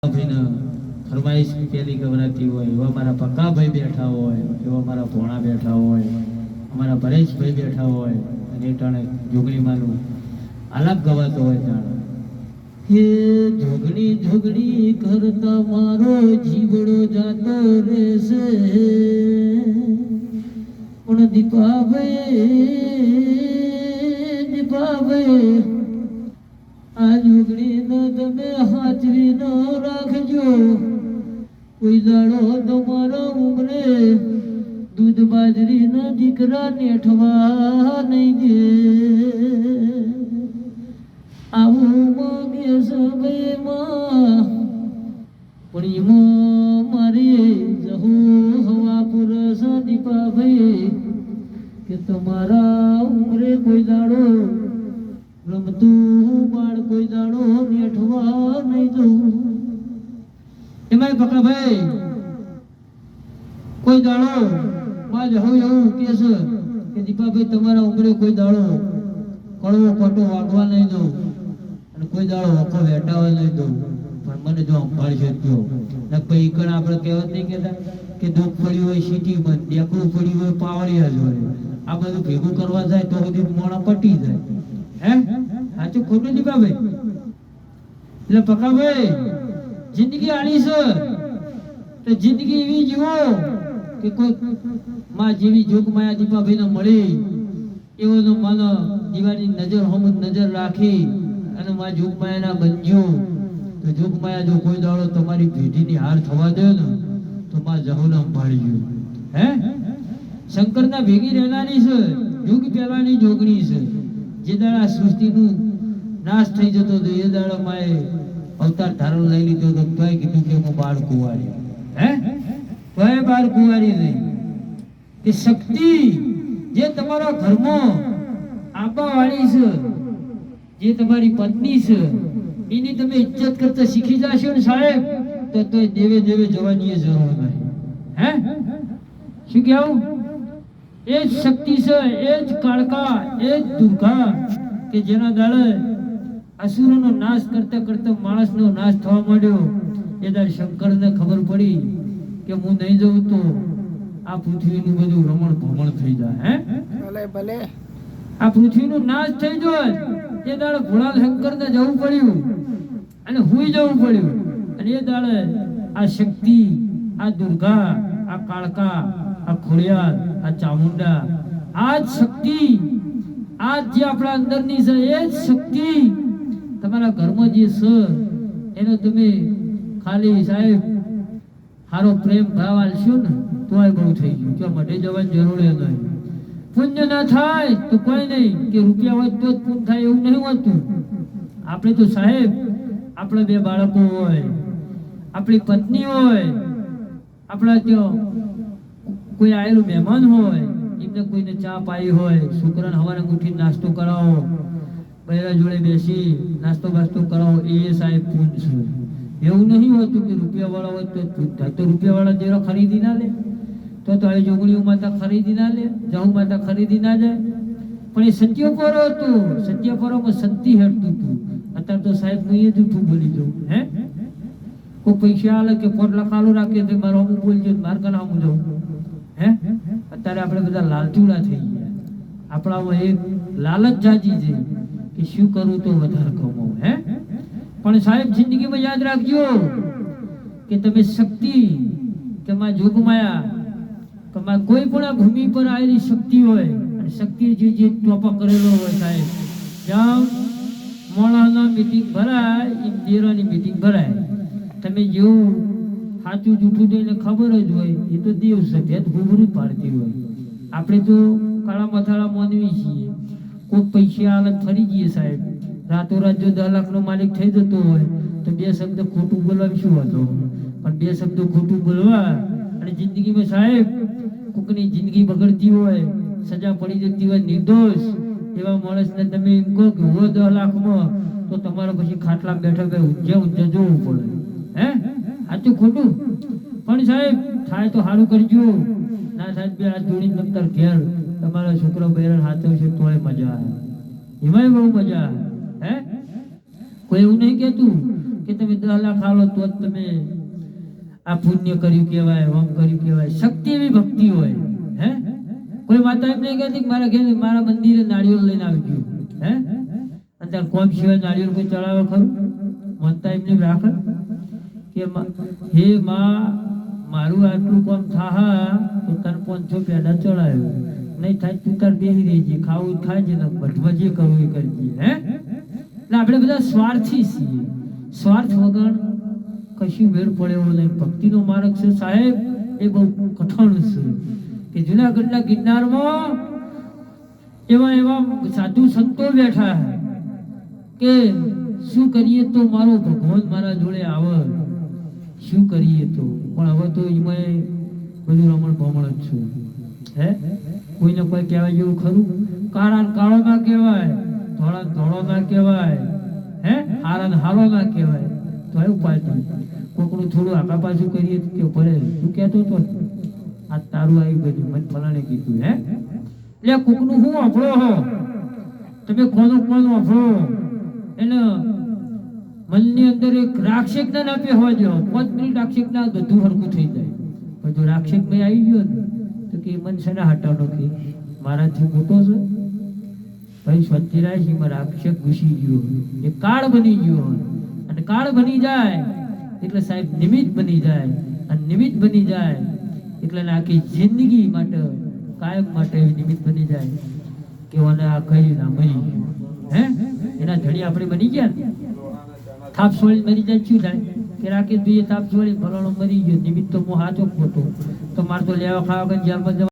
ફરમાઈશ પેલી ગવરાતી હોય એવા મારા પક્કાભાઈ બેઠા હોય, એવા મારા ભોણા બેઠા હોય, અમારા પરેશભાઈ બેઠા હોય અને એ ટાણે જોગણીમાંનું આલાપ ગવાતો હોય જાણે હે જોગણી જોગણી કરતા મારો જીવડો જાતો રહેશે પણ દીપાભાઈ આ જોગણી નો તમે હાચવી ન રાખજો, કોઈ દાડો તમારા ઉમરે દૂધ બાજરી ના દીકરા નેઠવા નહીં દે. આવું માગે સમયમાં પણ એમાં મારી જહુ હવા પુરસ દીપાભાઈ કે તમારા ઉમરે કોઈ દાડો રમતું બાળ કોઈ દાડો નેઠવા નહીં જવું. એમાં પકડાભાઈ કોઈ દાડો માં જવું એવું કે છે કે દીપાભાઈ તમારા ઉમરે કોઈ દાડો કડવો પટો વાગવા નહીં દઉં અને કોઈ દાડો વખો વેટાવા નહીં દઉં, પણ મને જો અંભાળશે જો ને પછી કણ આપણે કહેવત નહીં કહેતા કે દુઃખ પડ્યું હોય સીટી બંધ, ડેકડું પડ્યું હોય પાવડિયા જોડે, આ બધું ભેગું કરવા જાય તો બધી મોણા પટી જાય. હે સાચું ખોટું દીપાભાઈ? એટલે પકાભાઈ જિંદગી આલી છે તો જિંદગી એવી જીવો કે કોઈ માં જેવી જોગ માયા દીપાભાઈ ને મળી એવો નો માનો દિવાળી નજર હમ નજર રાખી અને માં જોગ માયા ના બનજો તો જોગ માયા જો કોઈ દાડો તમારી પેઢીની હાર થવા દે ને તો માં જહુના ભાળી ગયો. હે શંકર ના ભેગી રહેનારી છે, યુગ પહેલાની જોગણી છે. જે દાડા સૃષ્ટિનું નાશ થઈ જતો હતો એ દાડા માએ અવતાર ધારણ લઈ લીધો તો તોય કીધું કે હું બાળ કુંવારી. હે તોય બાળ કુંવારી નહીં કે શક્તિ જે તમારા ઘરમાં આબાવાળી છે, જે તમારી પત્ની છે એની તમે ઇજ્જત કરતા શીખી જશો ને સાહેબ તો તોય દેવે દેવે જવાની જરૂર નહીં. હે શું કહેવું? એ જ શક્તિ છે, એ જ કાળકા, એ જ દુર્ગા કે જેના દાડે અસુરોનો નાશ કરતા કરતા માણસનો નાશ થવા માંડ્યો એ દાડે શંકરને ખબર પડી કે હું નહીં જઉં તો આ પૃથ્વીનું બધું રમણ ભમણ થઈ જાય. હે ભલે ભલે આ પૃથ્વીનો નાશ થઈ જાય એ દાડે ભોળા શંકરને જવું પડ્યું અને હુઈ જવું પડ્યું અને એ દાડે આ શક્તિ, આ દુર્ગા, આ કાળકા, આ ખોડિયાર, આ ચામુંડા, આ જ શક્તિ, આ જે આપણા અંદરની છે એ જ શક્તિ તમારા ઘરમાં જે છે એનો તમે ખાલી સાહેબ સારો પ્રેમ ભાવ આલશો ને તોય બહુ થઈ ગયું. જો મઢે જવાની જરૂર નહીં. પુણ્ય ના થાય તો કોઈ નહીં કે રૂપિયા હોય તો જ પુણ્ય થાય એવું નહીં હોતું. આપણે તો સાહેબ આપણા બે બાળકો હોય, આપણી પત્ની હોય, આપણા ત્યાં કોઈ આવેલું મહેમાન હોય એમને કોઈને ચા પાઈ હોય, છોકરાને સવારે ઉઠીને નાસ્તો કરાવો, બૈરા જોડે બેસી નાસ્તો બાસ્તો કરાવો, એ સાહેબ પૂન છે. એવું નહીં હોતું કે રૂપિયા વાળા હોય તો પૂન થાય. તો રૂપિયા વાળા દેરો ખરીદી ના લે તો આ જોગણીઓ માતા ખરીદી ના લે, જહુ માતા ખરીદી ના જાય. પણ એ સત્યપરો હતું, સત્યપરોમાં સંતિ હેઠતું હતું. અત્યારે તો સાહેબ હું એ જૂઠું બોલી જવું. હે કોઈ પૈસા આલે કે 5 લાખ આલો રાખીએ તો મારો હું બોલજો માર કના હું જવું. હે અત્યારે આપણે બધા લાલચુડા થઈ ગયા. આપણામાં એક લાલચ જાજી છે કે શું કરું તો વધારે કમાવું. હે પણ સાહેબ જિંદગીમાં યાદ રાખજો કે તમે શક્તિ કે માં જોગમાયા કે માં કોઈ પણ આ ભૂમિ પર આવેલી શક્તિ હોય અને શક્તિ જે ટોપા કરેલો હોય સાહેબ, જ્યાં મોણાના મીટિંગ ભરાય એમ દેરાની મીટિંગ ભરાય. તમે જેવું સાચું જૂઠું જોઈને ખબર જ હોય એ તો દેવ છે, ભેદ ઘૂઘરું પાડતી હોય. આપણે તો કાળા મથાળા માનવી છીએ. કોઈ પૈસા હાલત ફરી જઈએ સાહેબ, રાતોરાત જો 10 લાખનો માલિક થઈ જતો હોય તો 2 શબ્દ ખોટું બોલવા શું હતો? પણ 2 શબ્દો ખોટું બોલવા અને જિંદગીમાં સાહેબ કોકની જિંદગી બગડતી હોય, સજા પડી જતી હોય નિર્દોષ એવા માણસને તમે એમ કહો કે હું 10 લાખમાં તો તમારે પછી ખાટલા બેઠા ઊંઝા જોવું પડે. હે સાચું ખોટું? પણ સાહેબ થાય તો સારું કરજો, ના સાહેબ બે હાથ જોડીને નમતર ઘેર તમારા છોકરો બહેરણ હાથવશે તોય મજા આવે, એમાંય બહુ મજા આવે. હે કોઈ એવું નહીં કહેતું કે કે તમે 10 લાખ આલો તો જ તમે આ પુણ્ય કર્યું કહેવાય, ઓમ કર્યું કહેવાય. શક્તિ એવી ભક્તિ હોય. હે કોઈ માતા એમ નહીં કહેતી કે મારા ઘેર મારા મંદિરે નાળિયેર લઈને આવી ગયું. હે અને ત્યાં કોમ સિવાય નાળિયેર કોઈ ચડાવે ખરું? માનતા એમ નહીં રાખે કે હે માં મારું આટલું કામ થાહા તો તને 500 પેડા ચડાવ્યો, નહીં થાય તું તાર બેહી રહેજે, ખાવું ખાજે ને ભટમાં જે કરવું એ કરજે. હે એટલે આપણે બધા સ્વાર્થી છીએ. સ્વાર્થ વગર કશું મેળ પડે એવું નહીં. ભક્તિનો માર્ગ છે સાહેબ એ બહુ કઠણ છે કે જુનાગઢના ગિરનારમાં એવા એવા સાધુ સંતો બેઠા કે શું કરીએ તો મારો ભગવાન મારા જોડે આવે, શું કરીએ તો. પણ હવે તો એમાં બધું રમણ ભમણ જ છું. હે કોઈને કોઈ કહેવાય જેવું ખરું? કાળા કાળો ના કહેવાય, ધોળા ધોળો ના કહેવાય, હે હારા હારો ના કહેવાય. તો એ ઉપાય કોકનું થોડું આગા પાછું કરીએ કે ભલે તું કહેતો હતો આ તારું આવી બધું મને ફલાણે કીધું. હે એટલે કોકનું હું વાપરો હો તમે કોનો કોણ વાપરો એને મનની અંદર એક રાક્ષક ના નાપે હોવા જો 5 મિનિટ રાક્ષક ના બધું હરકું થઈ જાય. પણ જો રાક્ષક ભાઈ આવી ગયો ને તો કે મન શેના હટાવનો કે મારાથી મોટો છે ભાઈ સ્વચ્છરાશીમાં રાક્ષક ઘૂસી ગયો, એ કાળ બની ગયો. અને કાળ બની જાય એટલે સાહેબ નિમિત્ત બની જાય, અને નિમિત્ત બની જાય એટલે આખી જિંદગી માટે કાયમ માટે નિમિત્ત બની જાય કે ઓને આ કહી ના મરી ગયું. હે એના ધણી આપણે બની ગયા ને થાપ છોડી મરી જાય શું થાય કે રાકેશભાઈએ થાપ છોડી ફલાણો મરી ગયો, નિમિત્ત તો હું હાચો ખોટો તો મારે તો લેવા ખાવા જેલમાં